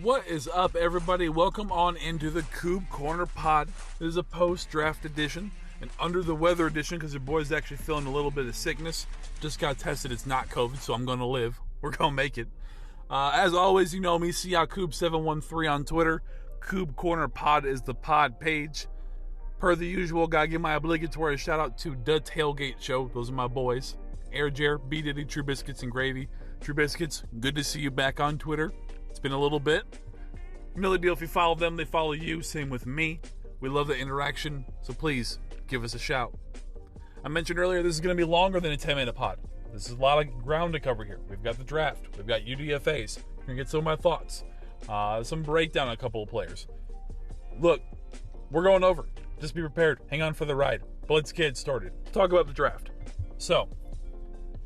What is up, everybody? Welcome on into the Coubs Corner pod. This is a post-draft edition, an under-the-weather edition because your boy's actually feeling a little bit of sickness. Just got tested. It's not COVID, so I'm going to live. We're going to make it. As always, you know me, Coubs713 on Twitter. Coubs Corner pod is the pod page. Per the usual, gotta give my obligatory shout-out to DaTailgate show. Those are my boys. Air Jer, B. Diddy, True Biscuits, and Gravy. True Biscuits, good to see you back on Twitter. It's been a little bit. No deal if you follow them, they follow you. Same with me. We love the interaction, so please give us a shout. I mentioned earlier this is going to be longer than a 10-minute pod. This is a lot of ground to cover here. We've got the draft. We've got UDFAs. We're going to get some of my thoughts. Some breakdown on a couple of players. Look, we're going over. Just be prepared. Hang on for the ride. But let's get it started. Talk about the draft. So,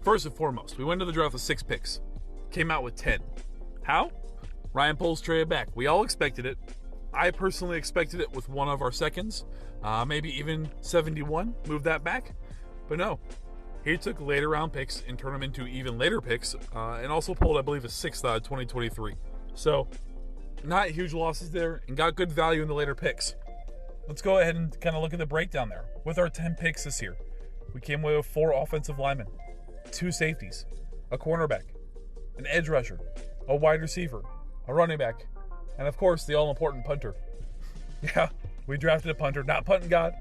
first and foremost, we went to the draft with 6 picks. Came out with 10. How? Ryan Poles traded back. We all expected it. I personally expected it with one of our seconds. Maybe even 71. Move that back. But no. He took later round picks and turned them into even later picks. And also pulled, I believe, a 6th out of 2023. So, not huge losses there. And got good value in the later picks. Let's go ahead and kind of look at the breakdown there. With our 10 picks this year, we came away with 4 offensive linemen, 2 safeties, a cornerback, an edge rusher, a wide receiver, a running back, and of course the all-important punter. Yeah, we drafted a punter, not punting god,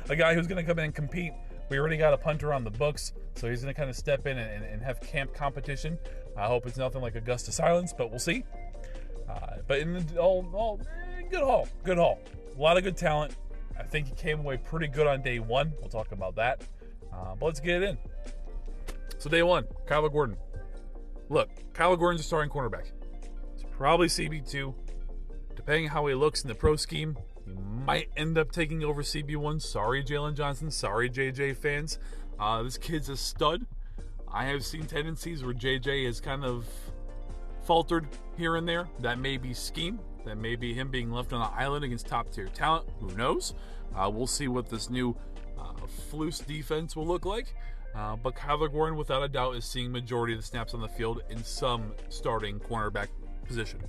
a guy who's going to come in and compete. We already got a punter on the books, so he's going to kind of step in and have camp competition. I hope it's nothing like Augusta Silence, but we'll see. But in the good haul. A lot of good talent. I think he came away pretty good on day 1. We'll talk about that. But let's get it in. So day 1, Kyler Gordon. Look, Kyler Gordon's a starting cornerback. It's probably CB2. Depending on how he looks in the pro scheme, he might end up taking over CB1. Sorry, Jalen Johnson. Sorry, JJ fans. This kid's a stud. I have seen tendencies where JJ has kind of faltered here and there. That may be scheme. That may be him being left on an island against top-tier talent. Who knows? We'll see what this new Flus defense will look like. But Kyler Gordon, without a doubt, is seeing majority of the snaps on the field in some starting cornerback position.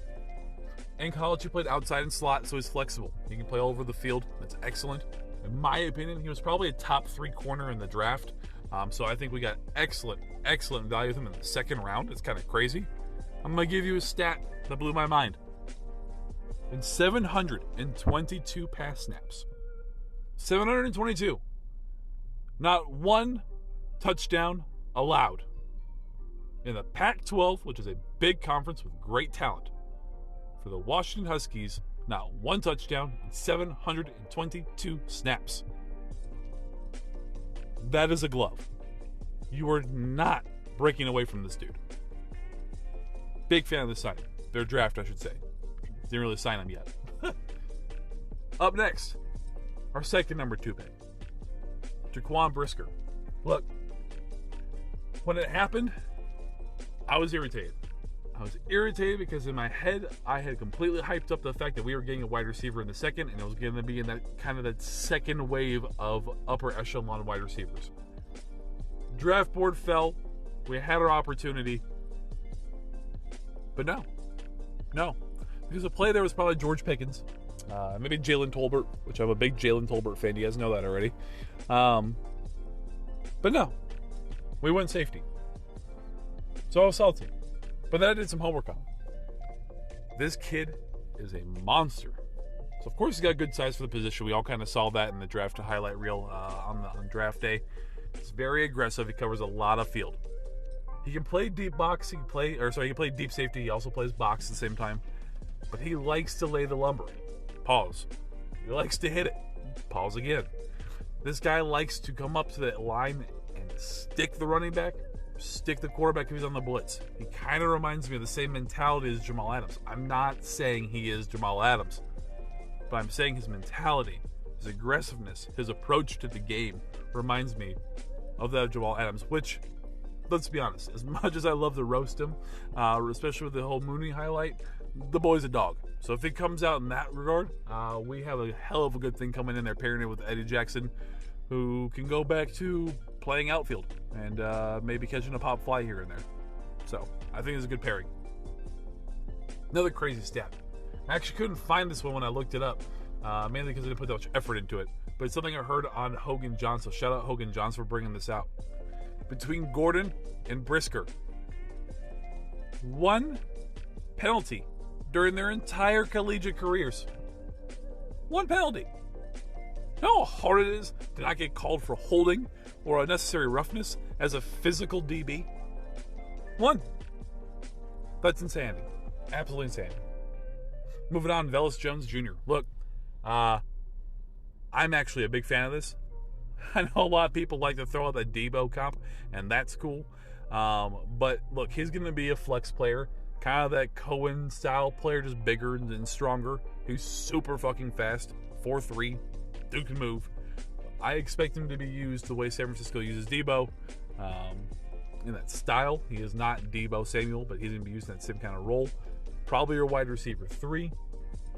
In college, he played outside and slot, so he's flexible. He can play all over the field. That's excellent. In my opinion, he was probably a top 3 corner in the draft. So I think we got excellent value with him in the 2nd round. It's kind of crazy. I'm going to give you a stat that blew my mind. In 722 pass snaps, 722, not one touchdown allowed. In the Pac-12, which is a big conference with great talent, for the Washington Huskies, not one touchdown in 722 snaps. That is a glove. You are not breaking away from this dude. Big fan of the signing. Their draft, I should say. Didn't really sign him yet. Up next, our second number 2 pick, Jaquan Brisker. Look, when it happened, I was irritated. Because in my head, I had completely hyped up the fact that we were getting a wide receiver in the 2nd, and it was going to be in that kind of that second wave of upper echelon wide receivers. Draft board fell. We had our opportunity. But no. Because the play there was probably George Pickens. Maybe Jalen Tolbert, which I'm a big Jalen Tolbert fan. You guys know that already. But no. We went safety. So I was salty. But then I did some homework on him. This kid is a monster. So of course he's got good size for the position. We all kind of saw that in the draft highlight reel on draft day. He's very aggressive. He covers a lot of field. He can play deep box. He can play deep safety. He also plays box at the same time. But he likes to lay the lumber. Pause. He likes to hit it. Pause again. This guy likes to come up to that line and stick the running back, stick the quarterback if he's on the blitz. He kind of reminds me of the same mentality as Jamal Adams. I'm not saying he is Jamal Adams, but I'm saying his mentality, his aggressiveness, his approach to the game reminds me of that of Jamal Adams, which, let's be honest, as much as I love to roast him, especially with the whole Mooney highlight, the boy's a dog. So if it comes out in that regard, we have a hell of a good thing coming in there, pairing it with Eddie Jackson, who can go back to playing outfield and maybe catching a pop fly here and there. So I think it's a good pairing. Another crazy stat. I actually couldn't find this one when I looked it up, mainly because I didn't put that much effort into it. But it's something I heard on Hogan John, so shout out Hogan John for bringing this out. Between Gordon and Brisker, 1 penalty during their entire collegiate careers. 1 penalty. You know how hard it is to not get called for holding or unnecessary roughness as a physical DB? 1. That's insanity. Absolutely insanity. Moving on, Velus Jones Jr. Look, I'm actually a big fan of this. I know a lot of people like to throw out the Debo comp, and that's cool. But look, he's going to be a flex player. Kind of that Cohen-style player, just bigger and stronger. He's super fucking fast. 4'3". Dude can move. I expect him to be used the way San Francisco uses Debo. In that style. He is not Debo Samuel, but he's going to be used in that same kind of role. Probably your wide receiver 3.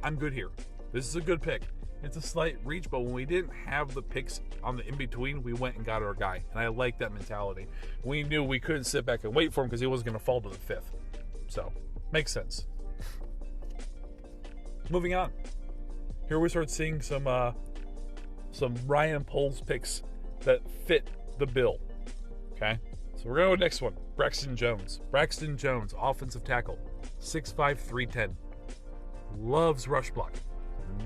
I'm good here. This is a good pick. It's a slight reach, but when we didn't have the picks on the in-between, we went and got our guy. And I like that mentality. We knew we couldn't sit back and wait for him because he wasn't going to fall to the 5th. So, makes sense. Moving on. Here we start seeing some Ryan Poles picks that fit the bill. Okay? So we're going to go next one. Braxton Jones. Braxton Jones, offensive tackle. 6'5", 310. Loves rush block.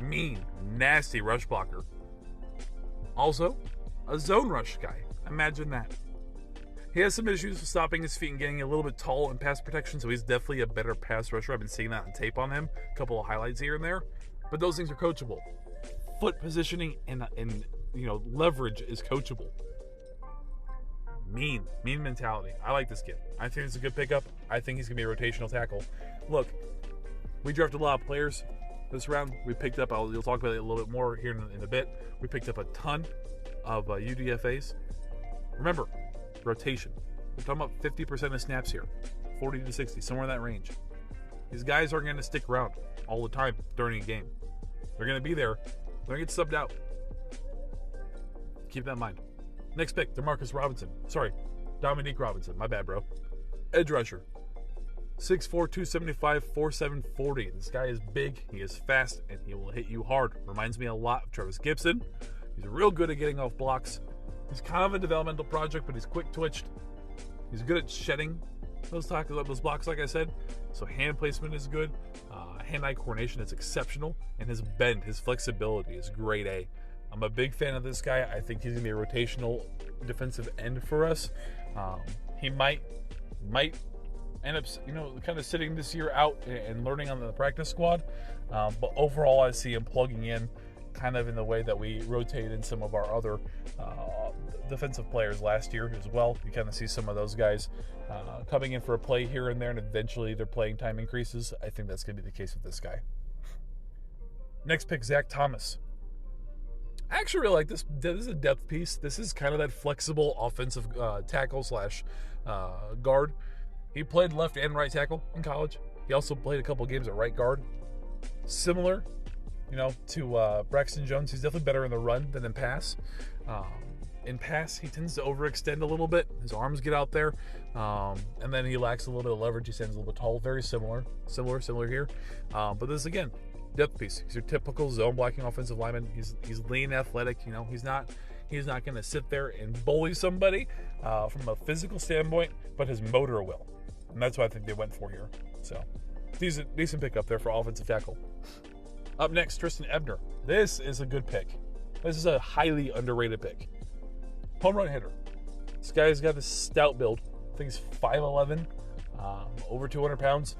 Mean, nasty rush blocker. Also, a zone rush guy. Imagine that. He has some issues with stopping his feet and getting a little bit tall in pass protection, so he's definitely a better pass rusher. I've been seeing that on tape on him. A couple of highlights here and there. But those things are coachable. Foot positioning and leverage is coachable. Mean mentality. I like this kid. I think it's a good pickup. I think he's going to be a rotational tackle. Look, we drafted a lot of players this round. We picked up, you'll talk about it a little bit more here in a bit. We picked up a ton of UDFAs. Remember, rotation. We're talking about 50% of snaps here. 40 to 60, somewhere in that range. These guys aren't going to stick around all the time during a game. They're going to be there. They're going to get subbed out. Keep that in mind. Next pick, Dominique Robinson. My bad, bro. Edge rusher. 6'4", 275, 4'7", This guy is big, he is fast, and he will hit you hard. Reminds me a lot of Travis Gibson. He's real good at getting off blocks. He's kind of a developmental project, but he's quick-twitched. He's good at shedding those blocks, like I said. So hand placement is good. Hand-eye coordination is exceptional. And his bend, his flexibility is grade A. I'm a big fan of this guy. I think he's going to be a rotational defensive end for us. He might end up, kind of sitting this year out and learning on the practice squad. But overall, I see him plugging in kind of in the way that we rotated in some of our other defensive players last year as well. You kind of see some of those guys coming in for a play here and there, and eventually their playing time increases. I think that's going to be the case with this guy. Next pick, Zach Thomas. I actually really like this. This is a depth piece. This is kind of that flexible offensive tackle / guard. He played left and right tackle in college. He also played a couple games at right guard. Similar, to Braxton Jones. He's definitely better in the run than in pass. In pass, he tends to overextend a little bit. His arms get out there. And then he lacks a little bit of leverage. He stands a little bit tall. Very similar here. But this, again, depth piece. He's your typical zone blocking offensive lineman. He's lean, athletic. He's not going to sit there and bully somebody from a physical standpoint, but his motor will. And that's what I think they went for here. So, decent pick up there for offensive tackle. Up next, Tristan Ebner. This is a good pick. This is a highly underrated pick. Home run hitter. This guy's got this stout build. I think he's 5'11", over 200 pounds.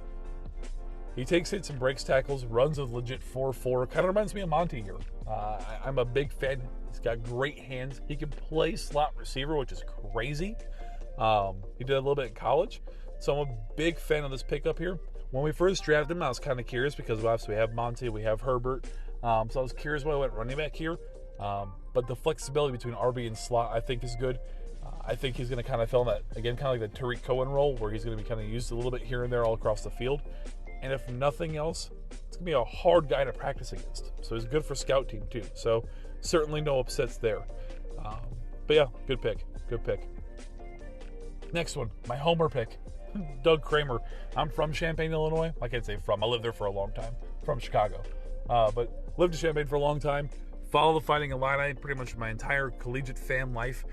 He takes hits and breaks tackles, runs a legit 4.4. Kind of reminds me of Monty here. I'm a big fan. He's got great hands. He can play slot receiver, which is crazy. He did a little bit in college. So I'm a big fan of this pickup here. When we first drafted him, I was kind of curious because obviously we have Monty, we have Herbert. So I was curious why I went running back here. But the flexibility between RB and slot, I think, is good. I think he's going to kind of fill in that, again, kind of like the Tariq Cohen role, where he's going to be kind of used a little bit here and there all across the field. And if nothing else, it's going to be a hard guy to practice against. So he's good for scout team too. So certainly no upsets there. But yeah, good pick. Next one, my homer pick. Doug Kramer. I'm from Champaign, Illinois. I can't say from. I lived there for a long time. From Chicago. But lived in Champaign for a long time. Followed the Fighting Illini pretty much my entire collegiate fan life.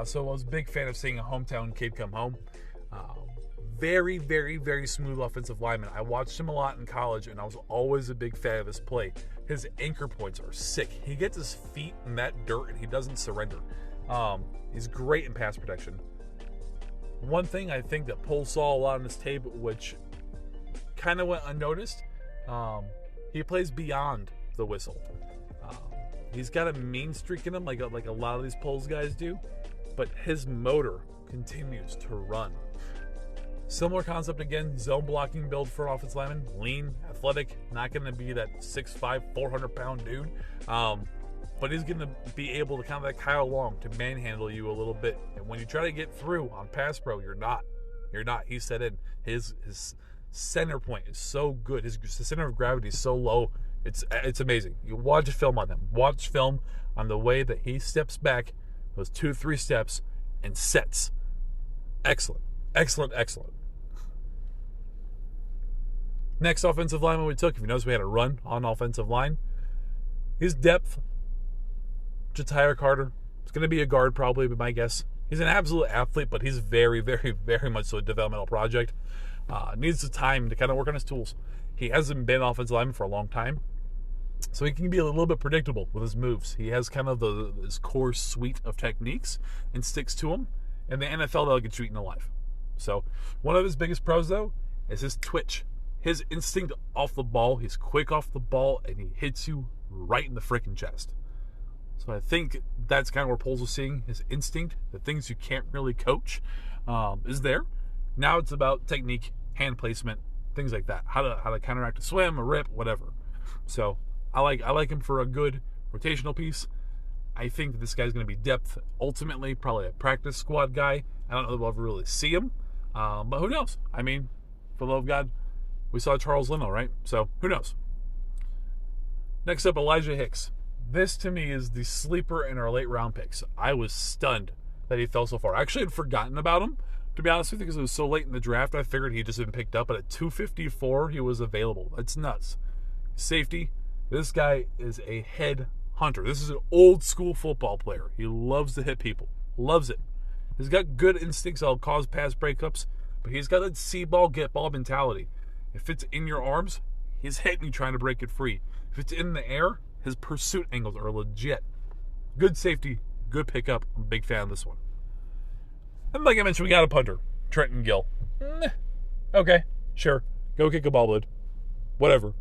So I was a big fan of seeing a hometown kid come home. Very, very, very smooth offensive lineman. I watched him a lot in college, and I was always a big fan of his play. His anchor points are sick. He gets his feet in that dirt, and he doesn't surrender. He's great in pass protection. One thing I think that Poles saw a lot on his tape, which kind of went unnoticed, he plays beyond the whistle. He's got a mean streak in him, like a lot of these Poles guys do, but his motor continues to run. Similar concept again, zone blocking build for an offensive lineman. Lean, athletic, not going to be that 6'5", 400-pound dude. But he's going to be able to kind of like Kyle Long to manhandle you a little bit. And when you try to get through on pass pro, you're not. He's set in. His center point is so good. His center of gravity is so low. It's amazing. You watch film on him. Watch film on the way that he steps back, those 2-3 steps, and sets. Excellent. Excellent. Next offensive lineman we took, if you notice we had a run on offensive line. His depth, Ja'Tyre Carter. It's going to be a guard probably, but my guess. He's an absolute athlete, but he's very, very, very much so a developmental project. Needs the time to kind of work on his tools. He hasn't been offensive lineman for a long time, so he can be a little bit predictable with his moves. He has kind of his core suite of techniques and sticks to them. In the NFL, they'll get you eaten alive. So one of his biggest pros, though, is his twitch. His instinct off the ball. He's quick off the ball, and he hits you right in the freaking chest. So I think that's kind of where Poles was seeing his instinct, the things you can't really coach, is there. Now it's about technique, hand placement, things like that. How to counteract a swim, a rip, whatever. So I like him for a good rotational piece. I think that this guy's going to be depth. Ultimately, probably a practice squad guy. I don't know if we'll ever really see him, but who knows? I mean, for the love of God, we saw Charles Leno, right? So who knows? Next up, Elijah Hicks. This, to me, is the sleeper in our late round picks. I was stunned that he fell so far. I actually had forgotten about him, to be honest with you, because it was so late in the draft. I figured he'd just been picked up, but at 254, he was available. That's nuts. Safety. This guy is a head hunter. This is an old school football player. He loves to hit people. Loves it. He's got good instincts that'll cause pass breakups, but he's got that see ball, get ball mentality. If it's in your arms, he's hitting you trying to break it free. If it's in the air, his pursuit angles are legit. Good safety, good pickup. I'm a big fan of this one. And like I mentioned, we got a punter, Trenton Gill. Okay, sure. Go kick a ball, dude. Whatever.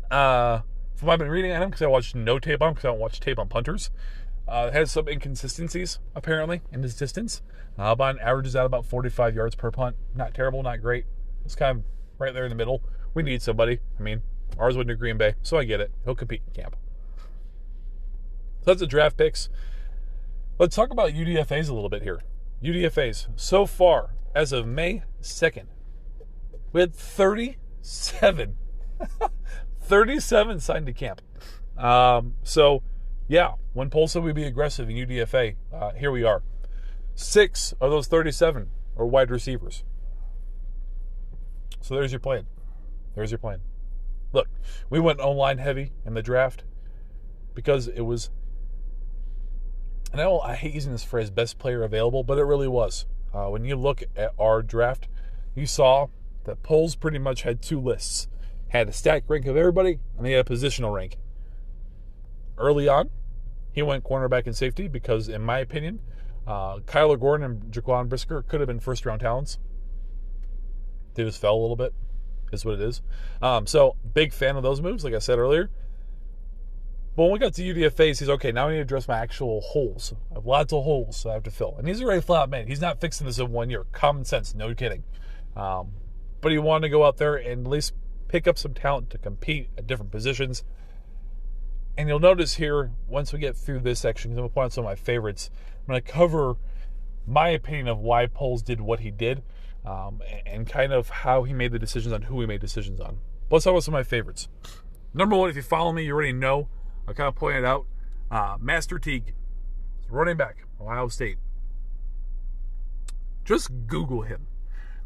From what I've been reading on him, because I watched no tape on him, because I don't watch tape on punters, has some inconsistencies, apparently, in his distance. But averages out about 45 yards per punt. Not terrible, not great. It's kind of right there in the middle. We need somebody. I mean, ours went to Green Bay, so I get it. He'll compete in camp. So that's the draft picks. Let's talk about UDFAs a little bit here. UDFAs. So far, as of May 2nd, we had 37. 37 signed to camp. So, yeah, when Poles said we'd be aggressive in UDFA, here we are. 6 of those 37 are wide receivers. So there's your plan. Look, we went online heavy in the draft because it was, and I hate using this phrase, best player available, but it really was. When you look at our draft, you saw that Poles pretty much had 2 lists. Had a stack rank of everybody, and he had a positional rank. Early on, he went cornerback and safety because, in my opinion, Kyler Gordon and Jaquan Brisker could have been first-round talents. They just fell a little bit, is what it is. So, big fan of those moves, like I said earlier. But when we got to UDFAs, he's okay, now I need to address my actual holes. I have lots of holes I have to fill. And he's already flat man. He's not fixing this in 1 year. Common sense, no kidding. But he wanted to go out there and at least pick up some talent to compete at different positions. And you'll notice here, once we get through this section, because I'm going to point out some of my favorites, I'm going to cover my opinion of why Poles did what he did, and kind of how he made the decisions on who he made decisions on. But let's talk about some of my favorites. Number 1, if you follow me, you already know. I kind of pointed out Master Teague, running back, Ohio State. Just Google him.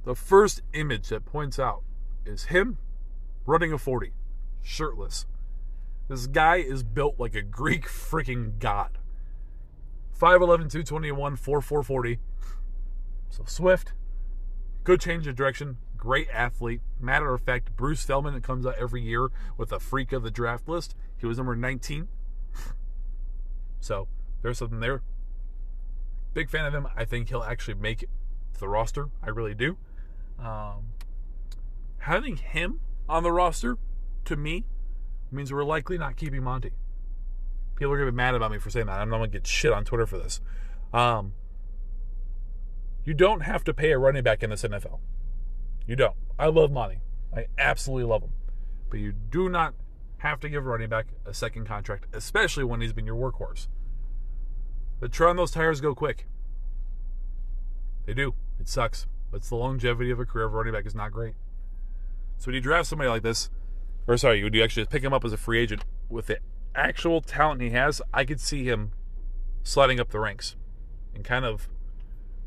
The first image that points out is him running a 40, shirtless. This guy is built like a Greek freaking god. 5'11", 221, 4'4", 40. So swift, good change of direction, great athlete. Matter of fact, Bruce Feldman, it comes out every year with a freak of the draft list. He was number 19. So there's something there. Big fan of him. I think he'll actually make it to the roster. I really do. Having him on the roster, to me, means we're likely not keeping Monty. People are going to be mad about me for saying that. I'm not going to get shit on Twitter for this. You don't have to pay a running back in this NFL. You don't. I love Monty. I absolutely love him. But you do not have to give a running back a second contract, especially when he's been your workhorse. The tread on those tires go quick. They do. It sucks. But it's the longevity of a career of a running back is not great. So when you draft somebody like this, when you actually pick him up as a free agent with the actual talent he has, I could see him sliding up the ranks and kind of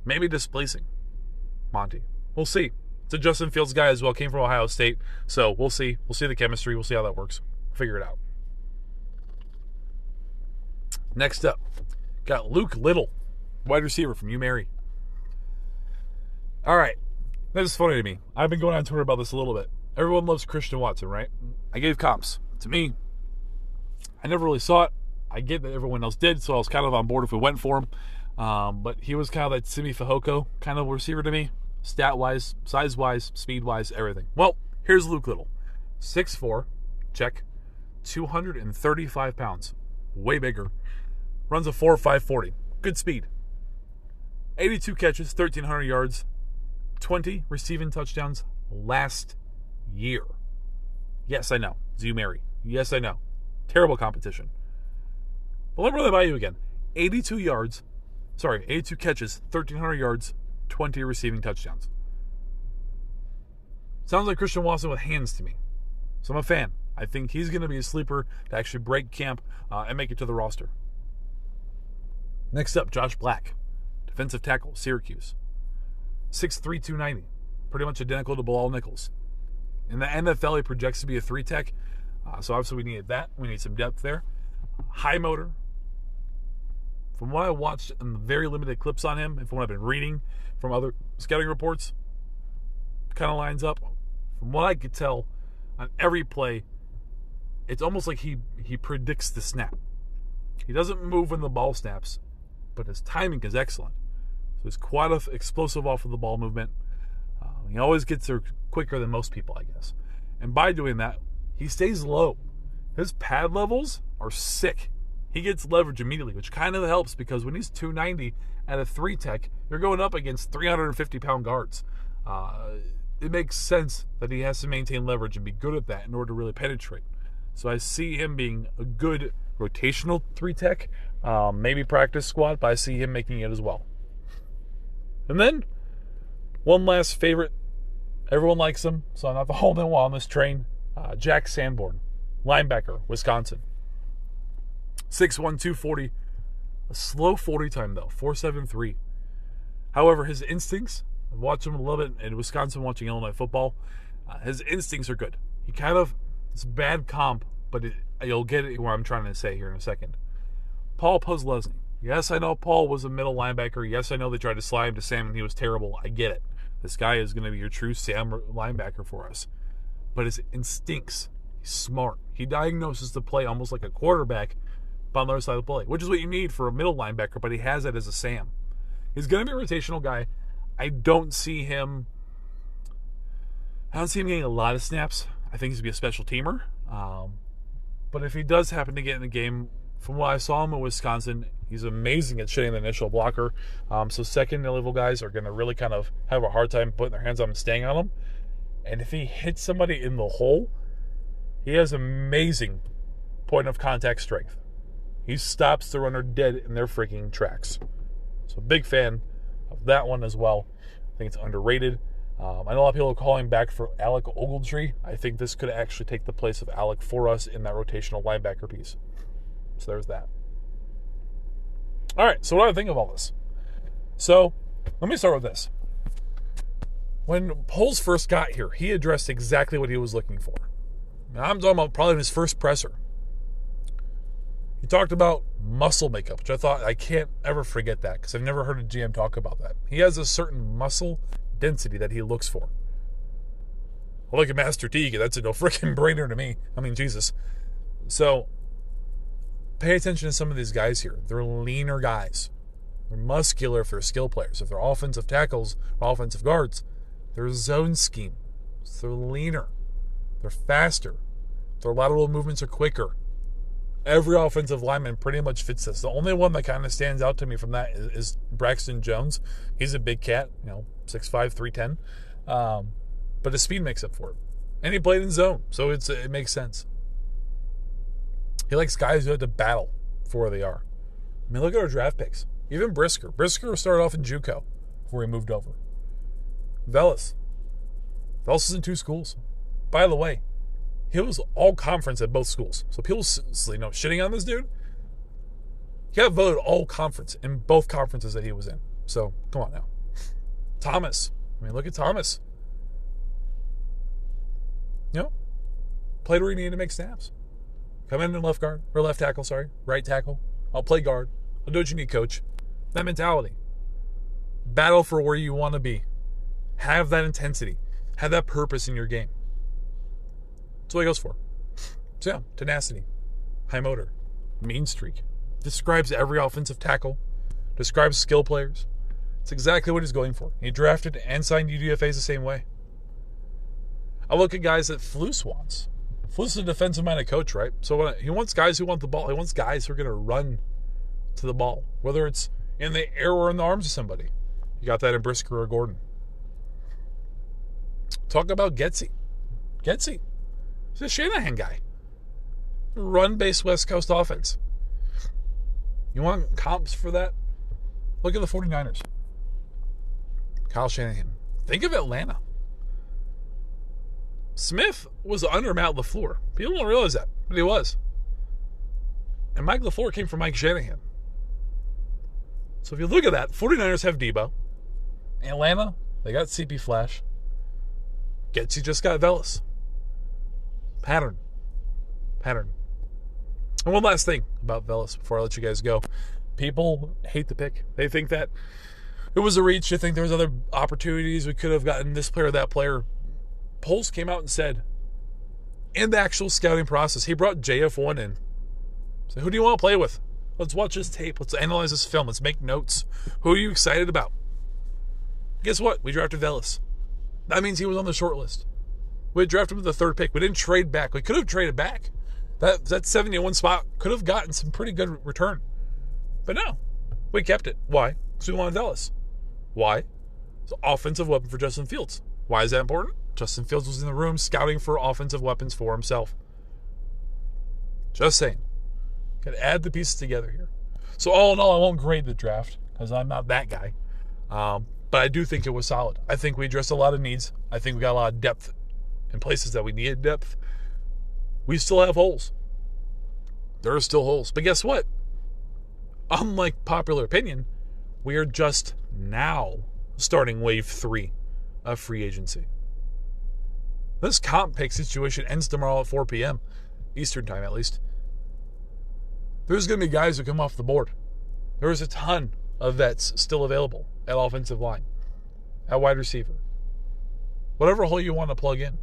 maybe displacing Monty. We'll see. It's a Justin Fields guy as well. Came from Ohio State. So we'll see. We'll see the chemistry. We'll see how that works. Figure it out. Next up, got Luke Little, wide receiver from UMary. All right. That is funny to me. I've been going on Twitter about this a little bit. Everyone loves Christian Watson, right? I gave comps. To me, I never really saw it. I get that everyone else did, so I was kind of on board if we went for him. But he was kind of that Simi Fehoko kind of receiver to me. Stat-wise, size-wise, speed-wise, everything. Well, here's Luke Little. 6'4", check. 235 pounds. Way bigger. Runs a 4.5 40. Good speed. 82 catches, 1,300 yards. 20 receiving touchdowns last year. Yes, I know. UMary. Yes, I know. Terrible competition. But let me run that by you again. 82 catches, 1,300 yards, 20 receiving touchdowns. Sounds like Christian Watson with hands to me. So I'm a fan. I think he's going to be a sleeper to actually break camp and make it to the roster. Next up, Josh Black, defensive tackle, Syracuse. 6'3", 290. Pretty much identical to Bilal Nichols. In the NFL, he projects to be a 3-tech. So obviously we needed that. We need some depth there. High motor. From what I watched in the very limited clips on him, and from what I've been reading from other scouting reports, kind of lines up. From what I could tell on every play, it's almost like he predicts the snap. He doesn't move when the ball snaps, but his timing is excellent. So he's quite explosive off of the ball movement. He always gets there quicker than most people, I guess. And by doing that, he stays low. His pad levels are sick. He gets leverage immediately, which kind of helps because when he's 290 at a 3-tech, you're going up against 350-pound guards. It makes sense that he has to maintain leverage and be good at that in order to really penetrate. So I see him being a good rotational 3-tech, maybe practice squad, but I see him making it as well. And then, one last favorite. Everyone likes him, so I'm not the only one on this train. Jack Sanborn, linebacker, Wisconsin. 6'1", 240. A slow 40 time, though, 4.73. However, his instincts, I've watched him a little bit in Wisconsin watching Illinois football. His instincts are good. It's a bad comp, but you'll get it what I'm trying to say here in a second. Paul Posluszny. Yes, I know Paul was a middle linebacker. Yes, I know they tried to slide him to Sam and he was terrible. I get it. This guy is going to be your true Sam linebacker for us. But his instincts, he's smart. He diagnoses the play almost like a quarterback on the other side of the play, which is what you need for a middle linebacker, but he has it as a Sam. He's going to be a rotational guy. I don't see him getting a lot of snaps. I think he's going to be a special teamer. But if he does happen to get in the game, from what I saw him in Wisconsin, he's amazing at shutting the initial blocker. So second-level guys are going to really kind of have a hard time putting their hands on him and staying on him. And if he hits somebody in the hole, he has amazing point of contact strength. He stops the runner dead in their freaking tracks. So big fan of that one as well. I think it's underrated. I know a lot of people are calling back for Alec Ogletree. I think this could actually take the place of Alec for us in that rotational linebacker piece. So there's that. All right, so what do I think of all this? So let me start with this. When Poles first got here, he addressed exactly what he was looking for. Now, I'm talking about probably his first presser. He talked about muscle makeup, which I can't ever forget that because I've never heard a GM talk about that. He has a certain muscle density that he looks for. Well, look at Master Teague. That's a no freaking brainer to me. I mean, Jesus. So, pay attention to some of these guys here. They're leaner guys. They're muscular if they're skill players. If they're offensive tackles or offensive guards, they're zone scheme. So they're leaner. They're faster. Their lateral movements are quicker. Every offensive lineman pretty much fits this. The only one that kind of stands out to me from that is Braxton Jones. He's a big cat, 6'5", 310. But his speed makes up for it. And he played in zone, so it makes sense. He likes guys who have to battle for where they are. I mean, look at our draft picks. Even Brisker. Brisker started off in JUCO before he moved over. Velus. Velus is in 2 schools. By the way, he was all conference at both schools. So people, shitting on this dude, he got voted all conference in both conferences that he was in. So, come on now. Thomas. I mean, look at Thomas. Played where he needed to make snaps. Come in left tackle. Right tackle. I'll play guard. I'll do what you need, coach. That mentality. Battle for where you want to be. Have that intensity. Have that purpose in your game. That's what he goes for. So, yeah, tenacity, high motor, mean streak. Describes every offensive tackle. Describes skill players. It's exactly what he's going for. He drafted and signed UDFAs the same way. I look at guys that Flus wants. Flus is a defensive-minded coach, right? So he wants guys who want the ball. He wants guys who are going to run to the ball, whether it's in the air or in the arms of somebody. You got that in Brisker or Gordon. Talk about Getsy. He's a Shanahan guy. Run-based West Coast offense. You want comps for that? Look at the 49ers. Kyle Shanahan. Think of Atlanta. Smith was under Matt LaFleur. People don't realize that, but he was. And Mike LaFleur came from Mike Shanahan. So if you look at that, 49ers have Debo. Atlanta, they got CP Flash. Getsy just got Velus. Pattern. And one last thing about Velus before I let you guys go. People hate the pick. They think that it was a reach. They think there was other opportunities. We could have gotten this player or that player. Poles came out and said, in the actual scouting process, he brought JF1 in. So who do you want to play with? Let's watch this tape. Let's analyze this film. Let's make notes. Who are you excited about? Guess what? We drafted Velus. That means he was on the short list. We drafted him with the 3rd pick. We didn't trade back. We could have traded back. That 71 spot could have gotten some pretty good return. But no, we kept it. Why? Because we wanted Velus. Why? It's an offensive weapon for Justin Fields. Why is that important? Justin Fields was in the room scouting for offensive weapons for himself. Just saying. Got to add the pieces together here. So all in all, I won't grade the draft because I'm not that guy. But I do think it was solid. I think we addressed a lot of needs. I think we got a lot of depth in places that we needed depth. We still have holes. There are still holes. But guess what? Unlike popular opinion, we are just now starting wave 3 of free agency. This comp pick situation ends tomorrow at 4 p.m. Eastern time, at least. There's going to be guys who come off the board. There's a ton of vets still available at offensive line, at wide receiver. Whatever hole you want to plug in,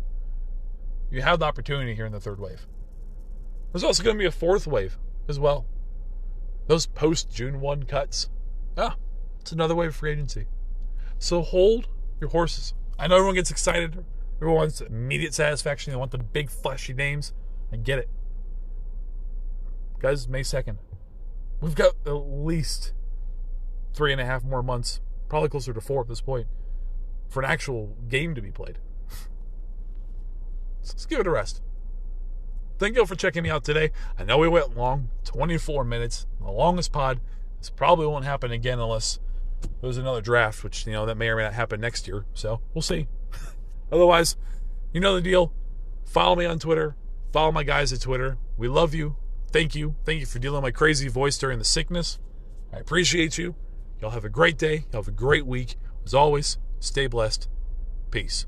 you have the opportunity here in the 3rd wave. There's also going to be a 4th wave as well. Those post-June 1 cuts. It's another wave of free agency. So hold your horses. I know everyone gets excited. Everyone wants immediate satisfaction. They want the big, flashy names. I get it. Guys, May 2nd. We've got at least 3.5 more months, probably closer to 4 at this point, for an actual game to be played. So let's give it a rest. Thank you all for checking me out today. I know we went long, 24 minutes, the longest pod. This probably won't happen again unless there's another draft, which, that may or may not happen next year. So we'll see. Otherwise, you know the deal. Follow me on Twitter. Follow my guys at Twitter. We love you. Thank you. Thank you for dealing with my crazy voice during the sickness. I appreciate you. Y'all have a great day. Y'all have a great week. As always, stay blessed. Peace.